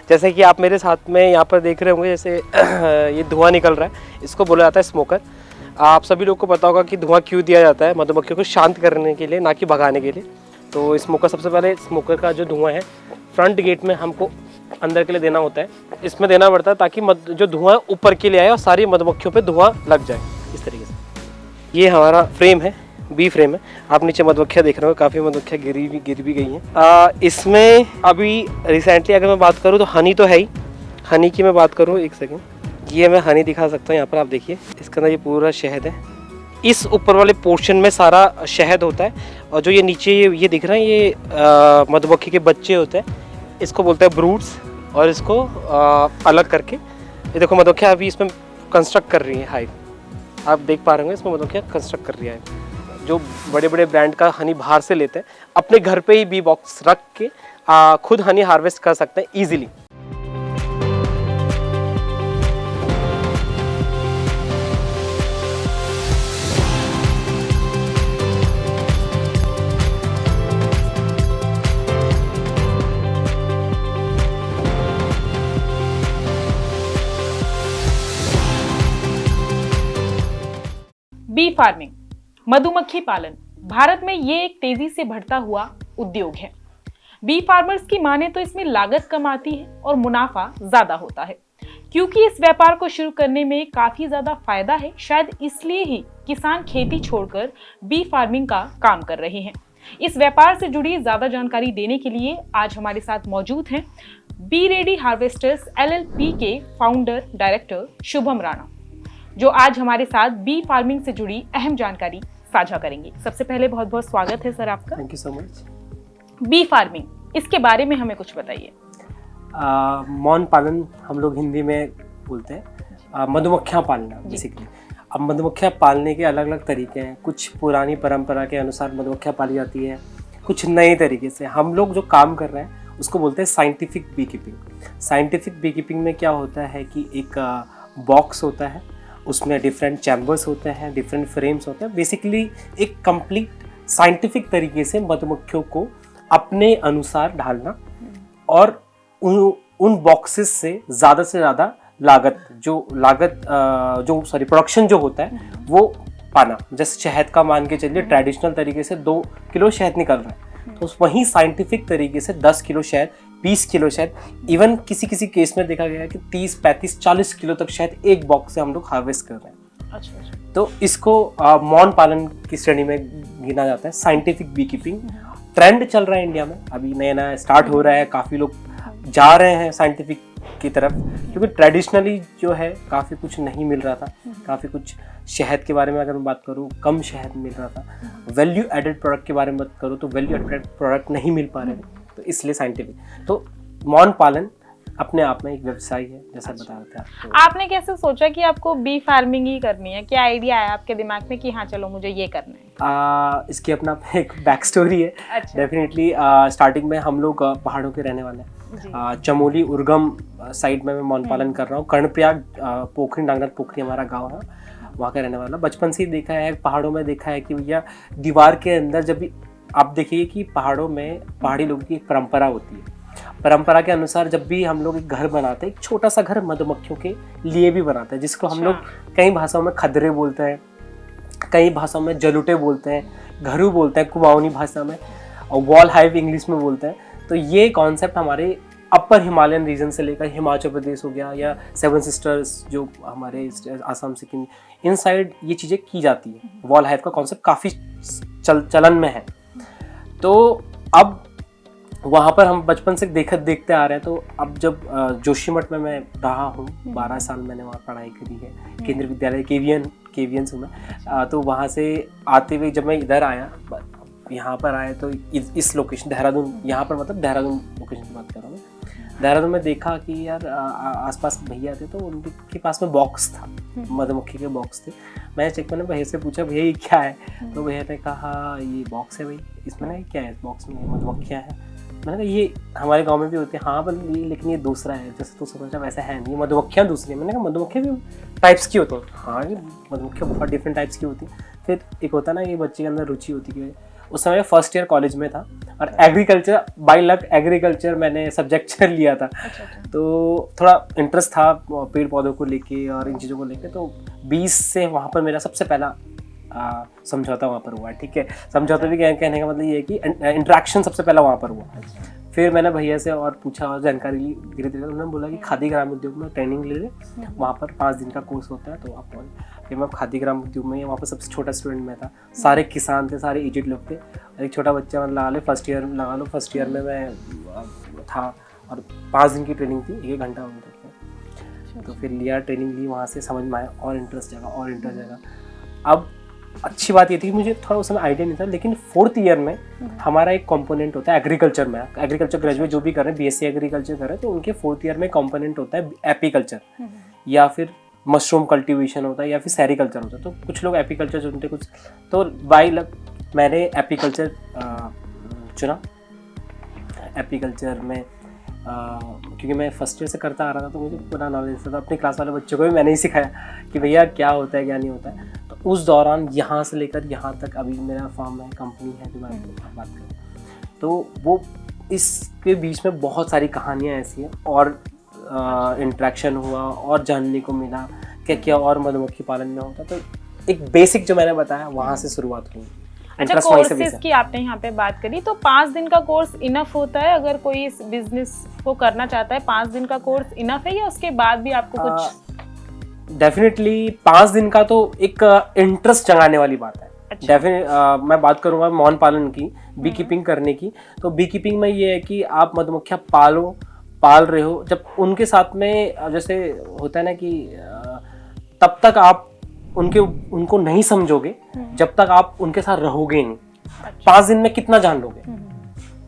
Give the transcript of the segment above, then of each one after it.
जैसे कि आप मेरे साथ में यहाँ पर देख रहे होंगे, जैसे ये धुआं निकल रहा है, इसको बोला जाता है स्मोकर। आप सभी लोग को पता होगा कि धुआं क्यों दिया जाता है, मधुमक्खियों को शांत करने के लिए, ना कि भगाने के लिए। तो स्मोकर, सबसे पहले स्मोकर का जो धुआं है फ्रंट गेट में हमको अंदर के लिए देना होता है, इसमें देना पड़ता है ताकि जो धुआं ऊपर के लिए आए और सारी मधुमक्खियों पे धुआं लग जाए इस तरीके से। ये हमारा फ्रेम है, बी फ्रेम है। आप नीचे मधुमक्खियाँ देख रहे हो, काफ़ी मधुमक्खियाँ गिर भी गई हैं। इसमें अभी रिसेंटली अगर मैं बात करूँ तो हनी तो है ही। हनी की मैं बात करूँ, एक सेकेंड, ये मैं हनी दिखा सकता हूँ। यहाँ पर आप देखिए, इसके अंदर ये पूरा शहद है। इस ऊपर वाले पोर्शन में सारा शहद होता है, और जो ये नीचे ये दिख रहा है, ये मधुमक्खी के बच्चे होते हैं, इसको बोलते हैं ब्रूड्स। और इसको अलग करके ये देखो, मधुमक्खियाँ अभी इसमें कंस्ट्रक्ट कर रही है हाइव। आप देख पा रहे होंगे, इसमें मधुमक्खियाँ कंस्ट्रक्ट कर रही है। जो बड़े बड़े ब्रांड का हनी बाहर से लेते हैं, अपने घर पे ही बी बॉक्स रख के खुद हनी हार्वेस्ट कर सकते हैं ईजिली। बी फार्मिंग, मधुमक्खी पालन, भारत में ये एक तेजी से बढ़ता हुआ उद्योग है। बी फार्मर्स की माने तो इसमें लागत कम आती है और मुनाफा ज्यादा होता है। क्योंकि इस व्यापार को शुरू करने में काफी ज्यादा फायदा है, शायद इसलिए ही किसान खेती छोड़कर बी फार्मिंग का काम कर रहे हैं। इस व्यापार से जुड़ी ज्यादा जानकारी देने के लिए आज हमारे साथ मौजूद हैं बी रेडी हार्वेस्टर्स LLP के फाउंडर डायरेक्टर शुभम राणा, जो आज हमारे साथ बी फार्मिंग से जुड़ी अहम जानकारी साझा करेंगे। सबसे पहले बहुत बहुत स्वागत है सर आपका। Thank you so much. Bee farming, इसके बारे में हमें कुछ बताइए। मौन पालन हम लोग हिंदी में बोलते हैं, मधुमक्खियाँ पालना बेसिकली। अब मधुमक्खियाँ पालने के अलग अलग तरीके हैं। कुछ पुरानी परंपरा के अनुसार मधुमक्खियाँ पाली जाती है, कुछ नए तरीके से। हम लोग जो काम कर रहे हैं उसको बोलते हैं scientific bee keeping. Scientific bee keeping में क्या होता है कि एक बॉक्स होता है, उसमें डिफरेंट चैम्बर्स होते हैं, डिफरेंट फ्रेम्स होते हैं। बेसिकली एक कंप्लीट साइंटिफिक तरीके से मधुमक्खियों को अपने अनुसार ढालना और उन बॉक्सेस से ज़्यादा प्रोडक्शन जो होता है वो पाना। जैसे शहद का मान के चलिए, ट्रेडिशनल तरीके से 2 किलो शहद निकल रहा है, तो वहीं साइंटिफिक तरीके से 10 किलो शहद, 20 किलो शहद, इवन किसी केस में देखा गया है कि 30, 35, 40 किलो तक शहद एक बॉक्स से हम लोग हार्वेस्ट कर रहे हैं। अच्छा। तो इसको मौन पालन की श्रेणी में गिना जाता है, साइंटिफिक बी कीपिंग। ट्रेंड चल रहा है इंडिया में, अभी नया स्टार्ट हो रहा है, काफ़ी लोग जा रहे हैं साइंटिफिक की तरफ, क्योंकि ट्रेडिशनली जो है काफ़ी कुछ नहीं मिल रहा था। काफ़ी कुछ शहद के बारे में अगर मैं बात करूँ, कम शहद मिल रहा था। वैल्यू एडेड प्रोडक्ट के बारे में बात करूँ तो वैल्यू एडेड प्रोडक्ट नहीं मिल पा रहे थे, तो इसलिए साइंटिफिक। तो मौन पालन अपने आप में एक व्यवसाय है, जैसा बता रहे थे आप। आपने कैसे सोचा कि आपको बी फार्मिंग ही करनी है? क्या आइडिया आया आपके दिमाग में कि हाँ चलो मुझे ये करना है? इसकी अपना एक बैक स्टोरी है। अच्छा। डेफिनेटली स्टार्टिंग में हम लोग पहाड़ों के रहने वाले हैं। चमोली उर्गम साइड में मैं मौन पालन कर रहा हूँ। कर्णप्रयाग पोखरी, डांगनाथ पोखरी हमारा गाँव है, वहाँ का रहने वाला। बचपन से ही देखा है, पहाड़ों में देखा है कि भैया दीवार के अंदर जब भी आप देखिए कि पहाड़ों में पहाड़ी लोगों की एक परंपरा होती है। परंपरा के अनुसार जब भी हम लोग एक घर बनाते हैं, एक छोटा सा घर मधुमक्खियों के लिए भी बनाते हैं, जिसको हम लोग कई भाषाओं में खदरे बोलते हैं, कई भाषाओं में जलुटे बोलते हैं, घरू बोलते हैं कुमाऊनी भाषा में, और वॉल हाइव इंग्लिश में बोलते हैं। तो ये कॉन्सेप्ट हमारे अपर हिमालयन रीजन से लेकर हिमाचल प्रदेश हो गया या 7 सिस्टर्स जो हमारे आसाम सिक्किम, इन साइड ये चीज़ें की जाती है। वॉल हाइव का कॉन्सेप्ट काफ़ी चलन में है। तो अब वहाँ पर हम बचपन से देखते आ रहे हैं। तो अब जब जोशीमठ में मैं रहा हूँ, 12 साल मैंने वहाँ पढ़ाई करी है, केंद्रीय विद्यालय केवीएन से मैं। तो वहाँ से आते हुए जब मैं इधर आया, यहाँ पर आए, तो इस लोकेशन देहरादून, यहाँ पर मतलब देहरादून लोकेशन की बात कर रहा हूँ। देहरादून में देखा कि यार आसपास भैया थे, तो उनके पास में बॉक्स था, मधुमक्खी के बॉक्स थे। मैंने भैया से पूछा, भैया ये क्या है? तो भैया ने कहा ये बॉक्स है भाई, इसमें ना क्या है, बॉक्स में मधुमक्खियाँ हैं। मैंने कहा ये हमारे गांव में भी होती है। हाँ बल ये, लेकिन ये दूसरा है, जैसे तो समझा वैसा है नहीं, मधुमक्खियाँ दूसरी है। मैंने कहा मधुमक्खियाँ भी टाइप्स की होती हैं? हाँ, ये मधुमक्खियाँ बहुत डिफरेंट टाइप्स की होती हैं। फिर एक होता है ना, ये बच्चे के अंदर रुचि होती है कि उस समय फर्स्ट ईयर कॉलेज में था और एग्रीकल्चर बाय लक एग्रीकल्चर मैंने सब्जेक्ट चल लिया था। तो थोड़ा इंटरेस्ट था पेड़ पौधों को लेके और इन चीज़ों को लेके, तो 20 से वहाँ पर मेरा सबसे पहला समझौता वहाँ पर हुआ। ठीक है, समझौता भी कहने का मतलब ये है कि इंटरेक्शन सबसे पहला वहाँ पर हुआ। फिर मैंने भैया से और पूछा और जानकारी ली धीरे धीरे, उन्होंने बोला कि खादी ग्राम उद्योग में ट्रेनिंग ले ले, वहाँ पर 5 दिन का कोर्स होता है, तो आप। फिर मैं खादी ग्राम उद्योग में, वहाँ पर सबसे छोटा स्टूडेंट मैं था, सारे किसान थे, सारे एजेड लोग थे, एक छोटा बच्चा लगा लो फर्स्ट ईयर में मैं था और 5 दिन की ट्रेनिंग थी, 1 घंटा उनका। तो फिर लिया, ट्रेनिंग ली, वहाँ से समझ में आया और इंटरेस्ट जगा। अब अच्छी बात ये थी कि मुझे थोड़ा उस समय आइडिया नहीं था, लेकिन 4th ईयर में हमारा एक कंपोनेंट होता है एग्रीकल्चर में। एग्रीकल्चर ग्रेजुएट जो भी कर रहे हैं, बीएससी एग्रीकल्चर कर रहे हैं, तो उनके 4th ईयर में कंपोनेंट होता है एपीकल्चर, या फिर मशरूम कल्टीवेशन होता है, या फिर सेरिकल्चर होता है। तो कुछ लोग एपीकल्चर चुनते, कुछ तो बाय लक मैंने एपीकल्चर चुना। एपीकल्चर में क्योंकि मैं फर्स्ट ईयर से करता आ रहा था, तो मुझे पूरा नॉलेज था, तो अपनी क्लास वाले बच्चों को भी मैंने ही सिखाया कि भैया क्या होता है क्या नहीं होता है। तो उस दौरान यहाँ से लेकर यहाँ तक अभी मेरा फॉर्म है, कंपनी है जो मैं बात करूँ, तो वो इसके बीच में बहुत सारी कहानियाँ ऐसी हैं और इंटरेक्शन हुआ और जानने को मिला क्या क्या और मधुमक्खी पालन में होता है। तो एक बेसिक जो मैंने बताया वहाँ से शुरुआत हुई। अच्छा, कोर्सेज की आपने यहाँ पे बात करी, तो 5 दिन का कोर्स इनफ होता है अगर कोई इस बिजनेस को करना चाहता है? 5 दिन का कोर्स इनफ है या उसके बाद भी आपको कुछ? डेफिनेटली 5 दिन का तो एक इंटरेस्ट जगाने वाली बात है। अच्छा। मैं बात करूंगा मौन पालन की, बी कीपिंग करने की। तो बी कीपिंग में ये है कि आप मधुमक्खियाँ पाल रहे हो, जब उनके साथ में जैसे होता है ना कि तब तक आप उनको नहीं समझोगे जब तक आप उनके साथ रहोगे नहीं। 5 दिन में कितना जान लोगे?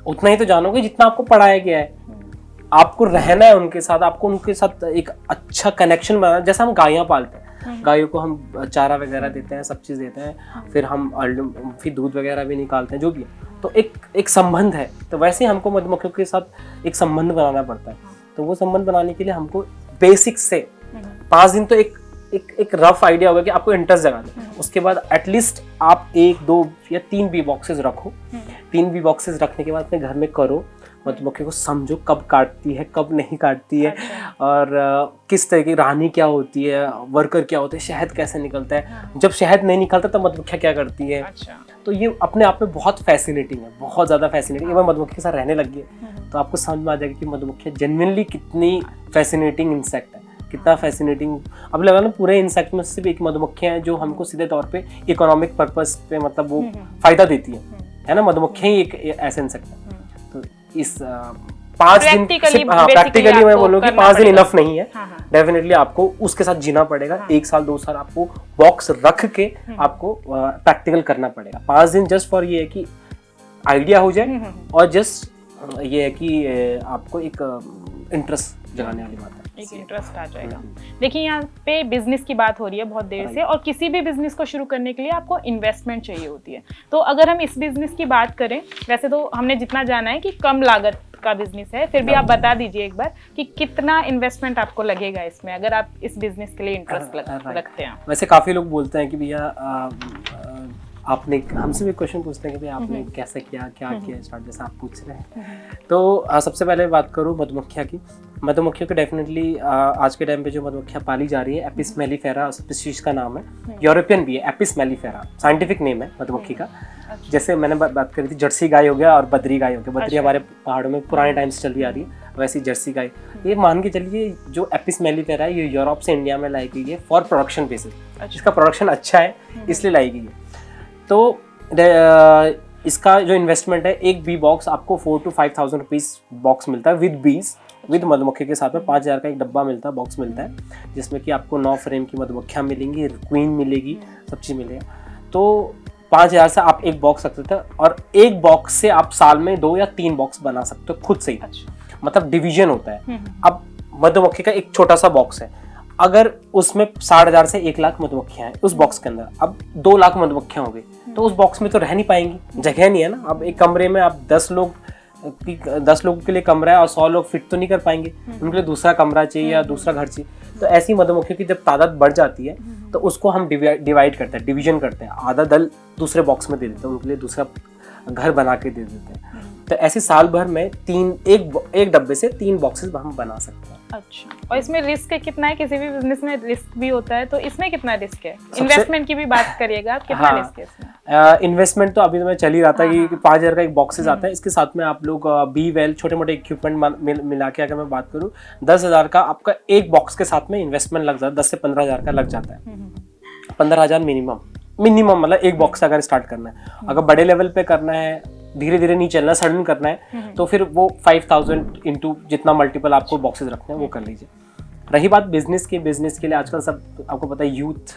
उतना ही तो जानोगे जितना आपको पढ़ाया गया है। आपको रहना है उनके साथ, आपको उनके साथ एक अच्छा कनेक्शन बनाना। जैसे हम गायें पालते हैं, गायों को हम चारा वगैरह देते हैं, सब चीज़ देते हैं, फिर हम दूध वगैरह भी निकालते हैं, जो भी है, तो एक संबंध है। तो वैसे ही हमको मधुमक्खियों के साथ एक संबंध बनाना पड़ता है। तो वो संबंध बनाने के लिए हमको बेसिक से 5 दिन तो एक रफ आइडिया होगा कि आपको इंटरेस्ट जगाना। उसके बाद एटलीस्ट आप 1, 2 या 3 बी बॉक्सेस रखो। 3 बी बॉक्सेस रखने के बाद अपने घर में करो, मधुमक्खी को समझो कब काटती है कब नहीं काटती है। अच्छा। और किस तरह की रानी क्या होती है, वर्कर क्या होते हैं, शहद कैसे निकलता है। हाँ। जब शहद नहीं निकलता तब मधुमक्खियाँ क्या करती है। अच्छा। तो ये अपने आप में बहुत फैसिनेटिंग है, बहुत ज़्यादा फैसिनेटिंग है। मधुमक्खी के साथ रहने लग गए तो आपको समझ में आ जाएगा कि मधुमक्खियाँ जेन्युइनली कितनी फैसिनेटिंग इंसेक्ट है, कितना फैसिनेटिंग। अब लगा ना पूरे इंसेक्ट में सिर्फ एक मधुमक्खियाँ हैं जो हमको सीधे तौर पे इकोनॉमिक पर्पस पे मतलब वो फायदा देती है ना। मधुमक्खियाँ ही एक ऐसे इंसेक्ट है। तो इस 5 दिन प्रैक्टिकली मैं बोलूँ कि 5 दिन इनफ नहीं है। डेफिनेटली आपको उसके साथ जीना पड़ेगा। 1 साल 2 साल आपको बॉक्स रख के आपको प्रैक्टिकल करना पड़ेगा। 5 दिन जस्ट फॉर ये है कि आइडिया हो जाए और जस्ट ये है कि आपको एक इंटरेस्ट जगाने वाली बात है, एक इंटरेस्ट आ जाएगा। देखिए यहाँ पे बिजनेस की बात हो रही है बहुत देर से, और किसी भी बिजनेस को शुरू करने के लिए आपको इन्वेस्टमेंट चाहिए होती है। तो अगर हम इस बिजनेस की बात करें, वैसे तो हमने जितना जाना है कि कम लागत का बिजनेस है, फिर भी आप बता दीजिए एक बार कि कितना इन्वेस्टमेंट आपको लगेगा इसमें अगर आप इस बिजनेस के लिए इंटरेस्ट रखते हैं। वैसे काफी लोग बोलते हैं कि भैया आपने हमसे भी क्वेश्चन पूछते हैं कि भाई आपने कैसे किया, क्या किया स्टार्ट, जैसा आप पूछ रहे हैं। तो सबसे पहले बात करूँ मधुमक्खियाँ की। मधुमक्खियों को डेफिनेटली आज के टाइम पे जो मधुमक्खियाँ पाली जा रही है, एपिस मेलिफेरा स्पीशीज का नाम है, यूरोपियन भी है, एपिस मेलिफेरा साइंटिफिक नेम है मधुमक्खी का। जैसे मैंने बात करी थी जर्सी गाय हो गया और बद्री गाय हो गया। बद्री हमारे पहाड़ों में पुराने टाइम से चली आ रही है, वैसी जर्सी गाय। ये मान के चलिए जो एपिस मेलिफेरा है ये यूरोप से इंडिया में लाई गई है फॉर प्रोडक्शन बेसिस। इसका प्रोडक्शन अच्छा है इसलिए लाई गई है। तो इसका जो इन्वेस्टमेंट है, एक बी बॉक्स आपको 4,000 to 5,000 रुपीज़ बॉक्स मिलता है विद बीज, विद मधुमक्खी के साथ में 5,000 का एक डब्बा मिलता है, बॉक्स मिलता है, जिसमें कि आपको 9 फ्रेम की मधुमक्खियाँ मिलेंगी, क्वीन मिलेगी, सब चीज़ मिलेगा। तो 5,000 से आप एक बॉक्स रख सकते हैं और एक बॉक्स से आप साल में 2 या 3 बॉक्स बना सकते हो खुद से ही। अच्छा। मतलब डिवीजन होता है। अब मधुमक्खी का एक छोटा सा बॉक्स है, अगर उसमें 60,000 से 1 लाख मधुमक्खियां हैं उस बॉक्स के अंदर, अब 2 लाख मधुमक्खियां हो गई, तो उस बॉक्स में तो रह नहीं पाएंगी, जगह नहीं है ना। अब एक कमरे में आप 10 लोगों के लिए कमरा है और 100 लोग फिट तो नहीं कर पाएंगे, उनके लिए दूसरा कमरा चाहिए या दूसरा घर चाहिए। तो ऐसी मधुमक्खियों की जब तादाद बढ़ जाती है तो उसको हम डिवाइड करते हैं, डिवीजन करते हैं। आधा दल दूसरे बॉक्स में दे देते हैं, उनके लिए दूसरा घर बना के दे देते हैं। तो ऐसे साल भर में एक डब्बे से 3 बॉक्सेस हम बना सकते हैं। अच्छा, और इसमें रिस्क कितना है? किसी भी बिजनेस में रिस्क भी होता है, तो इसमें कितना रिस्क है? इन्वेस्टमेंट की भी बात करिएगा, कितना रिस्क है इसमें? इन्वेस्टमेंट तो अभी तो मैं चल ही रहा था कि 5,000 का एक बॉक्सेस आता है। इसके साथ में आप लोग बी वेल छोटे मोटे इक्विपमेंट मिला के अगर मैं बात करूँ 10,000 का आपका एक बॉक्स के साथ में इन्वेस्टमेंट लग जाता है। 10 से 15,000 का लग जाता है। 15,000 मिनिमम मतलब एक बॉक्स अगर स्टार्ट करना है। अगर बड़े लेवल पे करना है, धीरे धीरे नहीं चलना, सडन करना है, तो फिर वो 5,000 इंटू जितना मल्टीपल आपको बॉक्सेस रखने हैं वो कर लीजिए। रही बात बिजनेस के लिए आजकल सब आपको पता है, यूथ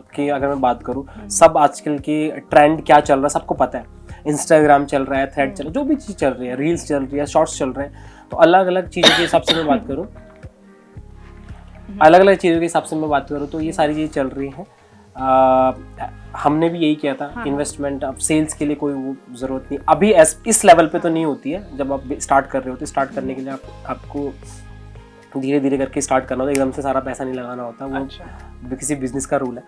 की अगर मैं बात करूँ, सब आजकल के ट्रेंड क्या चल रहा है सबको पता है। इंस्टाग्राम चल रहा है, थ्रेड चल रहा है, जो भी चीज़ चल रही है, रील्स चल रही है, शॉर्ट्स चल रहे हैं। तो अलग अलग चीज़ों के हिसाब से मैं बात करूँ तो ये सारी चीज़ें चल रही हैं। हमने भी यही किया था। इन्वेस्टमेंट अब सेल्स के लिए कोई वो ज़रूरत नहीं अभी इस लेवल पे तो नहीं होती है। जब आप स्टार्ट कर रहे होते, स्टार्ट करने के लिए आपको धीरे धीरे करके स्टार्ट करना होता है, एकदम से सारा पैसा नहीं लगाना होता। वो किसी बिजनेस का रूल है।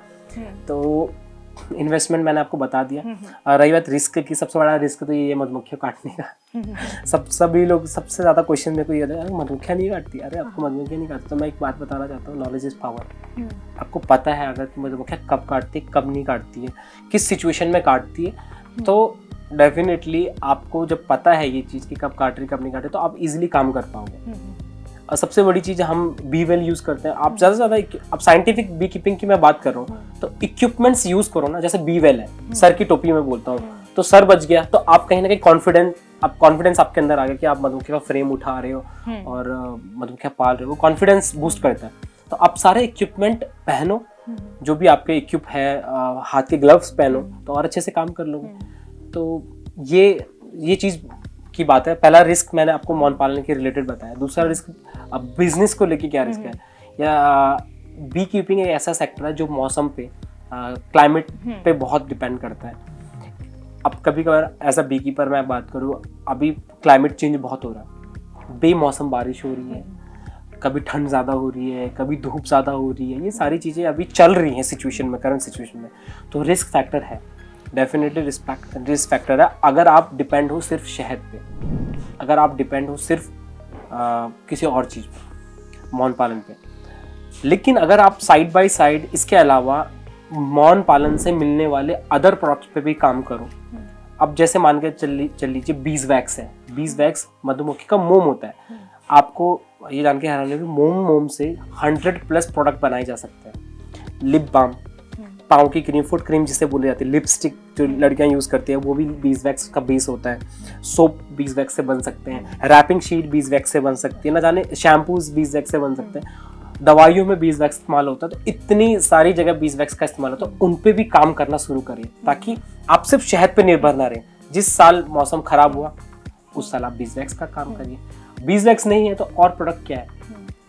तो इन्वेस्टमेंट मैंने आपको बता दिया। रही बात रिस्क की, सबसे बड़ा रिस्क तो ये मधुमक्खियों काटने का। सभी लोग सबसे ज़्यादा क्वेश्चन मेरे को ये है, मधुमक्खियाँ नहीं काटती? अरे आपको मधुमक्खियाँ नहीं काटती? तो मैं एक बात बताना चाहता हूँ, नॉलेज इज़ पावर। आपको पता है अगर कि मधुमक्खियाँ कब काटती है, कब नहीं काटती है, किस सिचुएशन में काटती है, तो डेफिनेटली आपको जब पता है ये चीज़ कि कब काट रही कब नहीं काट रही, तो आप इजीली काम कर पाओगे। और सबसे बड़ी चीज़ हम बी वेल यूज़ करते हैं। आप ज़्यादा से ज़्यादा अब साइंटिफिक बी कीपिंग की मैं बात कर रहा हूँ, तो इक्विपमेंट्स यूज़ करो ना। जैसे बी वेल है, सर की टोपी में बोलता हूँ, तो सर बच गया तो आप कहीं ना कहीं कॉन्फिडेंस आपके अंदर आ गया कि आप मधुमक्खी का फ्रेम उठा रहे हो और मधुमक्खियाँ पाल रहे हो, कॉन्फिडेंस बूस्ट करता है। तो आप सारे इक्विपमेंट पहनो, जो भी आपके इक्विप है, हाथ के ग्लव्स पहनो, तो और अच्छे से काम कर लोगे। तो ये चीज़ की बात है। पहला रिस्क मैंने आपको मौन पालन के रिलेटेड बताया। दूसरा रिस्क अब बिजनेस को लेके क्या रिस्क है, या बी कीपिंग एक ऐसा सेक्टर है जो मौसम पे, क्लाइमेट पे बहुत डिपेंड करता है। अब कभी कभार एज अ बी कीपर मैं बात करूँ, अभी क्लाइमेट चेंज बहुत हो रहा है, बेमौसम बारिश हो रही है, कभी ठंड ज़्यादा हो रही है, कभी धूप ज़्यादा हो रही है। ये सारी चीज़ें अभी चल रही हैं सिचुएशन में, करंट सिचुएशन में। तो रिस्क फैक्टर है, डेफिनेटली रिस्क फैक्टर है। अगर आप डिपेंड हो सिर्फ शहद पे, अगर आप डिपेंड हो सिर्फ किसी और चीज़ पे, मौन पालन पे। लेकिन अगर आप साइड बाय साइड इसके अलावा मौन पालन से मिलने वाले अदर प्रोडक्ट्स पे भी काम करो। अब जैसे मान के चल लीजिए बीज वैक्स है। बीज वैक्स मधुमक्खी का मोम होता है। आपको ये जान के हैरानी होगी, मोम से 100+ प्रोडक्ट बनाए जा सकते हैं। लिप बाम, पाँव की क्रीम, फुट क्रीम जिसे बोली जाती है, लिपस्टिक जो लड़कियां यूज़ करती है वो भी बीज वैक्स का बेस होता है। सोप बीज वैक्स से बन सकते हैं, रैपिंग शीट बीज वैक्स से बन सकती है, ना जाने शैम्पूज बीज वैक्स से बन सकते हैं, दवाइयों में बीज वैक्स इस्तेमाल होता है। तो इतनी सारी जगह बीज वैक्स का इस्तेमाल होता है, तो उन पे भी काम करना शुरू करिए ताकि आप सिर्फ शहद पे निर्भर ना रहें। जिस साल मौसम खराब हुआ उस साल आप बीज वैक्स का काम करिए। बीज वैक्स नहीं है तो और प्रोडक्ट क्या है,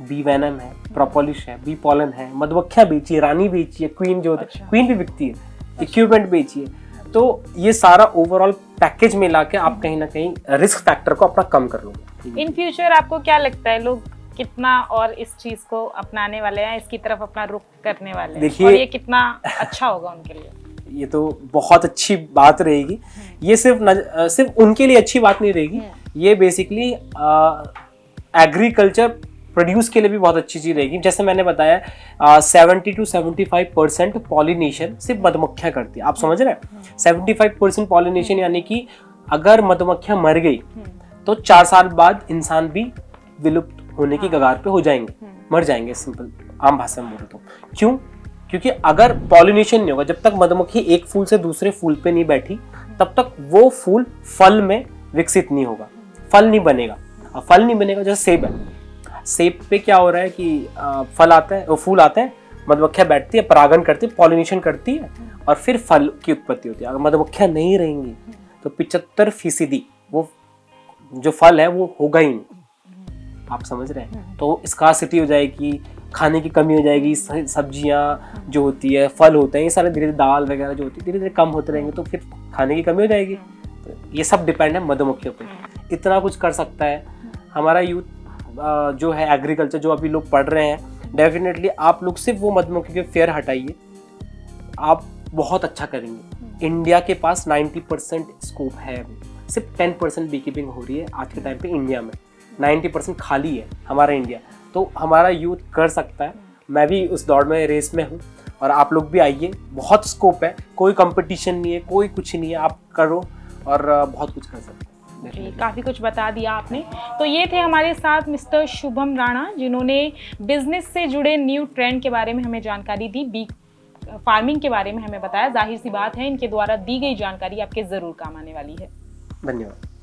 बी वेनम है, प्रोपोलिश है, बी पॉलन है, मधुमक्खियां बेचिए, रानी बेचिए, क्वीन जो होती है क्वीन भी बिकती है, इक्विपमेंट बेचिए। तो ये सारा ओवरऑल पैकेज मिला के आप कहीं ना कहीं रिस्क फैक्टर को अपना कम कर लोगे। इन फ्यूचर आपको क्या लगता है, लोग कितना और इस चीज को अपनाने वाले हैं, इसकी तरफ अपना रुख करने वाले हैं, देखिए, और ये कितना अच्छा होगा उनके लिए? ये तो बहुत अच्छी बात रहेगी। ये सिर्फ उनके लिए अच्छी बात नहीं रहेगी, ये बेसिकली एग्रीकल्चर प्रोड्यूस के लिए भी बहुत अच्छी चीज़ रहेगी। जैसे मैंने बताया 70 to 75% पॉलिनेशन सिर्फ मधुमक्खियाँ करती है। आप समझ रहे हैं, 75% पॉलिनेशन, यानी कि अगर मधुमक्खियाँ मर गई तो 4 साल बाद इंसान भी विलुप्त होने की कगार पे हो जाएंगे, मर जाएंगे। सिंपल आम भाषा में बोलो तो क्यों? क्योंकि अगर पॉलिनेशन नहीं होगा, जब तक मधुमक्खी एक फूल से दूसरे फूल पे नहीं बैठी तब तक वो फूल फल में विकसित नहीं होगा, फल नहीं बनेगा। और फल नहीं बनेगा, जैसे सेब है, सेब पे क्या हो रहा है कि फल आता है, वो फूल आता है, मधुमक्खियाँ बैठती है, परागण करती है, पॉलिनेशन करती है और फिर फल की उत्पत्ति होती है। अगर मधुमक्खियाँ नहीं रहेंगी तो 75% वो जो फल है वो होगा ही नहीं। आप समझ रहे हैं? तो स्कार्सिटी हो जाएगी, खाने की कमी हो जाएगी, सब्जियां जो होती है, फल होते हैं, ये सारे धीरे धीरे, दाल वगैरह जो होती है धीरे धीरे कम होते रहेंगे, तो फिर खाने की कमी हो जाएगी। तो ये सब डिपेंड है मधुमक्खियों पे। इतना कुछ कर सकता है हमारा यूथ जो है, एग्रीकल्चर जो अभी लोग पढ़ रहे हैं। डेफिनेटली आप लोग सिर्फ वो मधुमक्खी के फेयर हटाइए, आप बहुत अच्छा करेंगे। इंडिया के पास 90% स्कोप है, सिर्फ 10% बी कीपिंग हो रही है आज के टाइम पे इंडिया में। 90% खाली है हमारा इंडिया, तो हमारा यूथ कर सकता है। मैं भी उस दौड़ में, रेस में हूँ, और आप लोग भी आइए, बहुत स्कोप है, कोई कंपटीशन नहीं है, कोई कुछ नहीं है, आप करो और बहुत कुछ कर सकते हैं। जी, काफ़ी कुछ बता दिया आपने। तो ये थे हमारे साथ मिस्टर शुभम राणा, जिन्होंने बिजनेस से जुड़े न्यू ट्रेंड के बारे में हमें जानकारी दी, बी फार्मिंग के बारे में हमें बताया। जाहिर सी बात है इनके द्वारा दी गई जानकारी आपके ज़रूर काम आने वाली है। धन्यवाद।